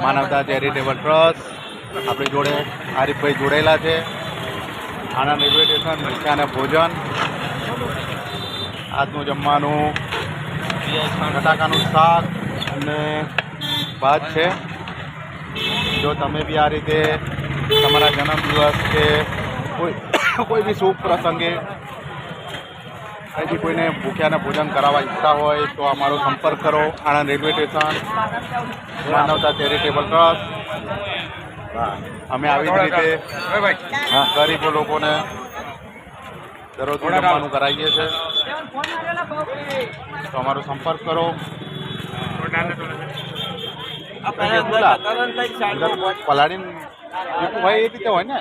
માનવતા charitable trust આપણી જોડે આરીફભાઈ જોડાયેલા છે. આણંદ રેલવે સ્ટેશન રિક્ષા અને ભોજન. આજનું જમવાનું બટાકાનું શાક અને ભાત છે. જો તમે બી આ રીતે તમારા જન્મદિવસ કે કોઈ બી શુભ પ્રસંગે અહીંથી કોઈને ભૂખ્યાને ભોજન કરાવવા ઈચ્છતા હોય તો અમારો સંપર્ક કરો. આણંદ રેલવે સ્ટેશન, માનવતા ચેરિટેબલ ટ્રસ્ટ. અમે આવી જ રીતે ગરીબ લોકોને દરરોજ જમવાનું કરાવીએ છીએ, તો અમારો સંપર્ક કરો. પલાળી ભાઈ એ રીતે હોય ને.